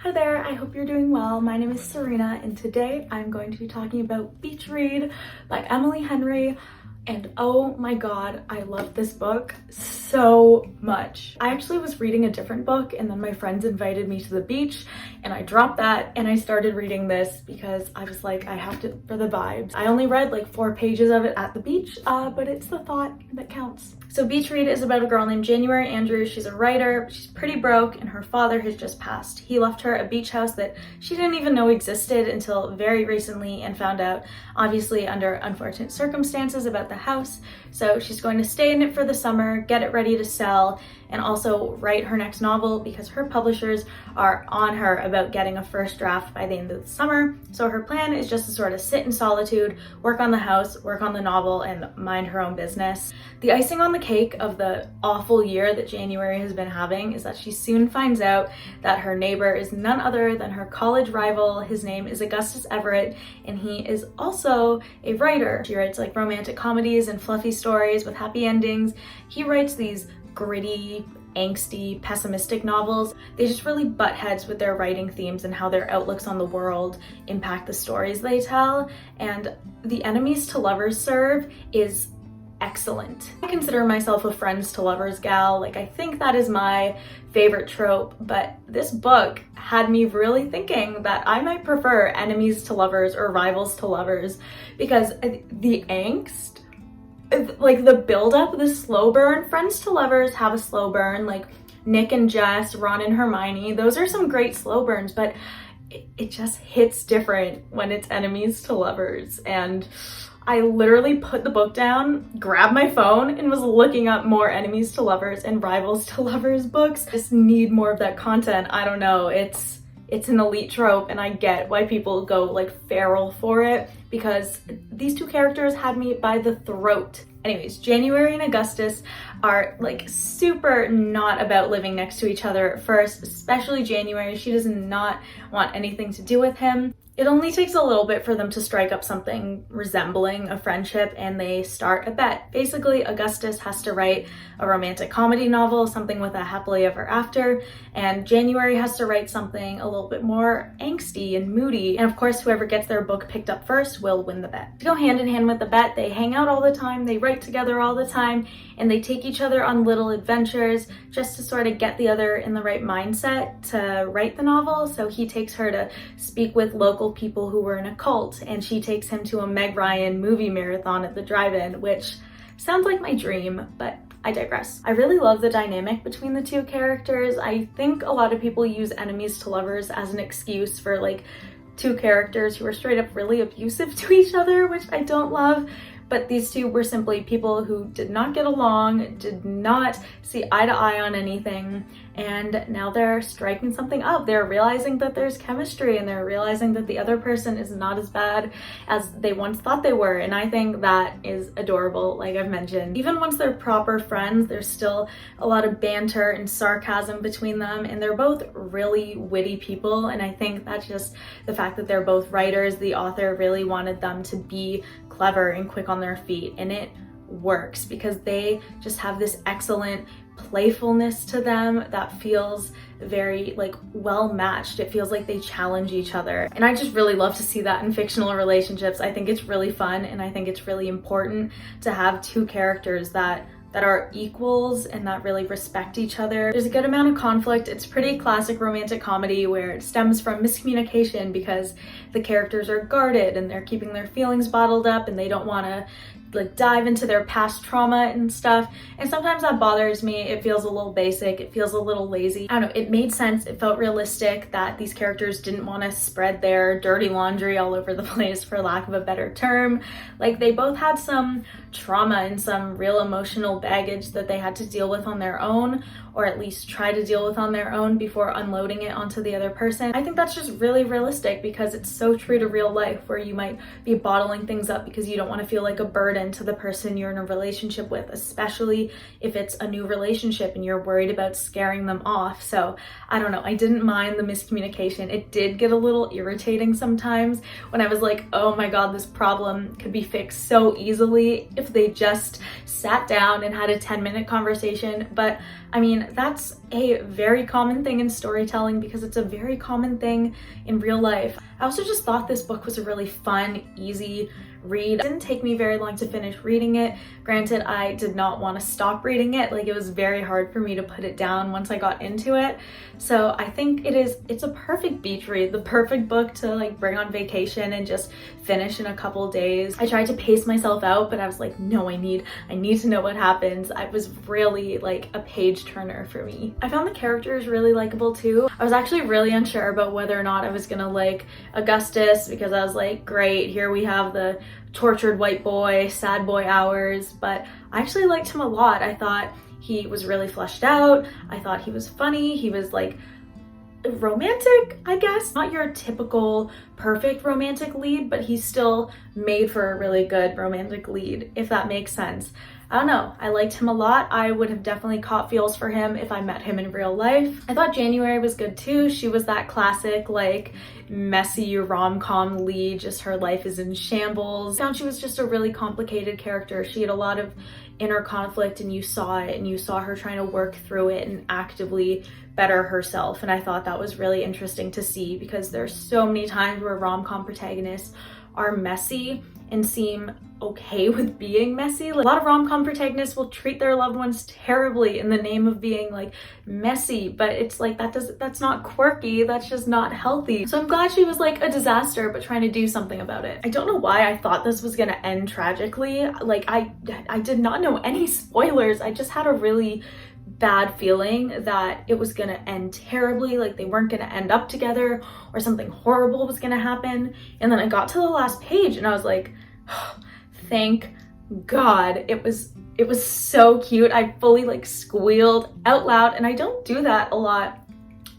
Hi there, I hope you're doing well. My name is Serena and today I'm going to be talking about Beach Read by Emily Henry. And oh my god, I love this book so much. I actually was reading a different book and then my friends invited me to the beach and I dropped that and I started reading this because I was like, I have to for the vibes. I only read like 4 pages of it at the beach, but it's the thought that counts. So Beach Read is about a girl named January Andrews. She's a writer, but she's pretty broke and her father has just passed. He left her a beach house that she didn't even know existed until very recently and found out, obviously under unfortunate circumstances, about the house. So she's going to stay in it for the summer, get it ready to sell, and also write her next novel because her publishers are on her about getting a first draft by the end of the summer. So her plan is just to sort of sit in solitude, work on the house, work on the novel, and mind her own business. The icing on the cake of the awful year that January has been having is that she soon finds out that her neighbor is none other than her college rival. His name is Augustus Everett, and he is also a writer. She writes like romantic comedies and fluffy stories with happy endings. He writes these gritty, angsty, pessimistic novels. They just really butt heads with their writing themes and how their outlooks on the world impact the stories they tell. And the enemies to lovers serve is excellent. I consider myself a friends to lovers gal. Like, I think that is my favorite trope, but this book had me really thinking that I might prefer enemies to lovers or rivals to lovers because the angst, like the build-up, the slow burn. Friends to lovers have a slow burn, like Nick and Jess, Ron and Hermione. Those are some great slow burns, but it just hits different when it's enemies to lovers. And I literally put the book down, grabbed my phone, and was looking up more enemies to lovers and rivals to lovers books. I just need more of that content. I don't know, it's an elite trope and I get why people go like feral for it because these two characters had me by the throat. Anyways, January and Augustus are like super not about living next to each other at first, especially January. She does not want anything to do with him. It only takes a little bit for them to strike up something resembling a friendship and they start a bet. Basically, Augustus has to write a romantic comedy novel, something with a happily ever after, and January has to write something a little bit more angsty and moody. And of course, whoever gets their book picked up first will win the bet. To go hand in hand with the bet, they hang out all the time, they write together all the time, and they take each other on little adventures just to sort of get the other in the right mindset to write the novel. So he takes her to speak with local people who were in a cult, and she takes him to a Meg Ryan movie marathon at the drive-in, which sounds like my dream, but I digress. I really love the dynamic between the two characters. I think a lot of people use enemies to lovers as an excuse for like two characters who are straight up really abusive to each other, which I don't love. But these two were simply people who did not get along, did not see eye to eye on anything, and now they're striking something up. They're realizing that there's chemistry and they're realizing that the other person is not as bad as they once thought they were, and I think that is adorable, like I've mentioned. Even once they're proper friends, there's still a lot of banter and sarcasm between them, and they're both really witty people, and I think that's just the fact that they're both writers. The author really wanted them to be clever and quick on their feet, and it works because they just have this excellent playfulness to them that feels very like well matched. It feels like they challenge each other, and I just really love to see that in fictional relationships. I think it's really fun, and I think it's really important to have two characters that are equals and that really respect each other. There's a good amount of conflict. It's pretty classic romantic comedy where it stems from miscommunication because the characters are guarded and they're keeping their feelings bottled up and they don't want to like dive into their past trauma and stuff, and sometimes that bothers me. It feels a little basic, it feels a little lazy. I don't know, it made sense, it felt realistic that these characters didn't want to spread their dirty laundry all over the place, for lack of a better term. Like, they both had some trauma and some real emotional baggage that they had to deal with on their own, or at least try to deal with on their own before unloading it onto the other person. I think that's just really realistic because it's so true to real life, where you might be bottling things up because you don't want to feel like a burden common to the person you're in a relationship with, especially if it's a new relationship and you're worried about scaring them off. So I don't know, I didn't mind the miscommunication. It did get a little irritating sometimes when I was like, oh my god, this problem could be fixed so easily if they just sat down and had a 10-minute conversation. But I mean, that's a very common thing in storytelling because it's a very common thing in real life. I also just thought this book was a really fun, easy read. It didn't take me very long to finish reading it. Granted, I did not want to stop reading it. Like, it was very hard for me to put it down once I got into it. So I think it's a perfect beach read, the perfect book to like bring on vacation and just finish in a couple days. I tried to pace myself out, but I was like, no, I need to know what happens. I was really like a page turner for me. I found the characters really likable too. I was actually really unsure about whether or not I was gonna like Augustus, because I was like, great, here we have the tortured white boy, sad boy hours, but I actually liked him a lot. I thought he was really fleshed out. I thought he was funny. He was like romantic, I guess. Not your typical perfect romantic lead, but he's still made for a really good romantic lead, if that makes sense. I don't know, I liked him a lot. I would have definitely caught feels for him if I met him in real life. I thought January was good too. She was that classic like messy rom-com lead, just her life is in shambles. I found she was just a really complicated character. She had a lot of inner conflict and you saw it, and you saw her trying to work through it and actively better herself. And I thought that was really interesting to see, because there's so many times where rom-com protagonists are messy and seem okay with being messy. Like, a lot of rom-com protagonists will treat their loved ones terribly in the name of being like messy, but it's like that's not quirky, that's just not healthy. So I'm glad she was like a disaster but trying to do something about it. I don't know why I thought this was gonna end tragically. Like, I did not know any spoilers. I just had a really bad feeling that it was gonna end terribly, like they weren't gonna end up together or something horrible was gonna happen. And then I got to the last page and I was like, oh, thank God. It was so cute. I fully like squealed out loud, and I don't do that a lot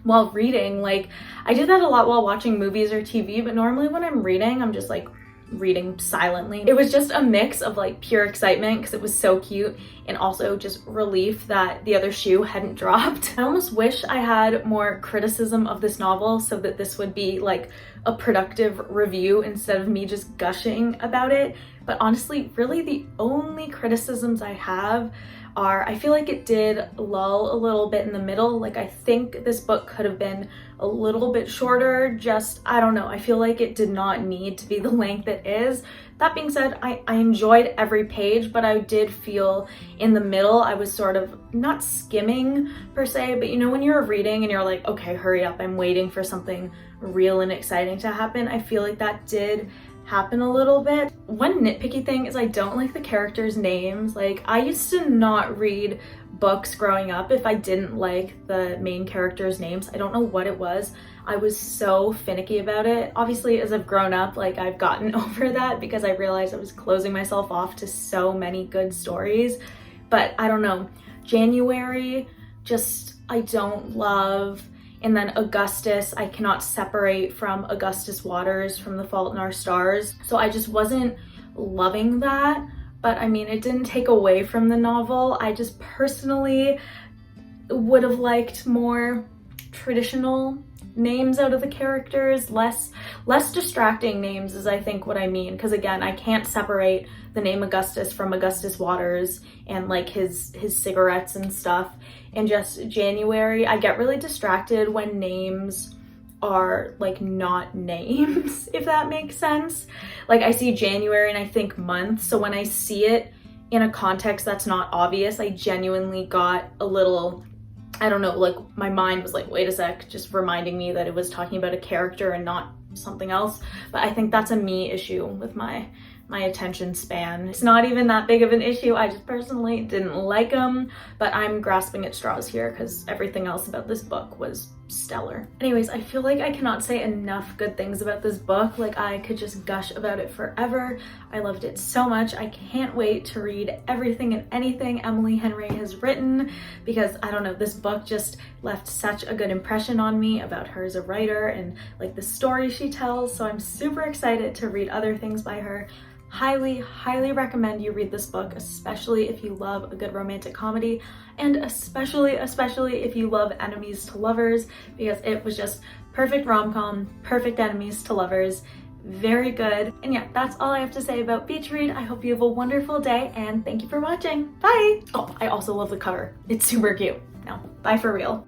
while reading. Like, I do that a lot while watching movies or TV, but normally when I'm reading, I'm just like reading silently. It was just a mix of like pure excitement because it was so cute, and also just relief that the other shoe hadn't dropped. I almost wish I had more criticism of this novel so that this would be like a productive review instead of me just gushing about it. But honestly, really the only criticisms I have are, I feel like it did lull a little bit in the middle. Like, I think this book could have been a little bit shorter. Just, I don't know, I feel like it did not need to be the length it is. That being said, I enjoyed every page, but I did feel in the middle I was sort of not skimming per se, but you know when you're reading and you're like, okay, hurry up, I'm waiting for something real and exciting to happen. I feel like that did happen a little bit. One nitpicky thing is I don't like the characters' names. Like, I used to not read books growing up if I didn't like the main characters' names. I don't know what it was. I was so finicky about it. Obviously, as I've grown up, like, I've gotten over that because I realized I was closing myself off to so many good stories. But I don't know, January, just, I don't love. And then Augustus, I cannot separate from Augustus Waters from The Fault in Our Stars. So I just wasn't loving that. But I mean, it didn't take away from the novel. I just personally would have liked more traditional names out of the characters, less distracting names is I think what I mean. Because again, I can't separate the name Augustus from Augustus Waters and like his cigarettes and stuff. And just January, I get really distracted when names are like not names, if that makes sense. Like, I see January and I think month, so when I see it in a context that's not obvious, I genuinely got a little, I don't know, like my mind was like, wait a sec, just reminding me that it was talking about a character and not something else. But I think that's a me issue with my attention span. It's not even that big of an issue. I just personally didn't like them, but I'm grasping at straws here because everything else about this book was stellar. Anyways, I feel like I cannot say enough good things about this book. Like, I could just gush about it forever. I loved it so much. I can't wait to read everything and anything Emily Henry has written, because I don't know, this book just left such a good impression on me about her as a writer and like the story she tells. So I'm super excited to read other things by her. highly recommend you read this book, especially if you love a good romantic comedy, and especially if you love enemies to lovers, because it was just perfect rom-com, perfect enemies to lovers, very good. And yeah, that's all I have to say about Beach Read. I hope you have a wonderful day, and thank you for watching. Bye! Oh, I also love the cover. It's super cute. Now, bye for real.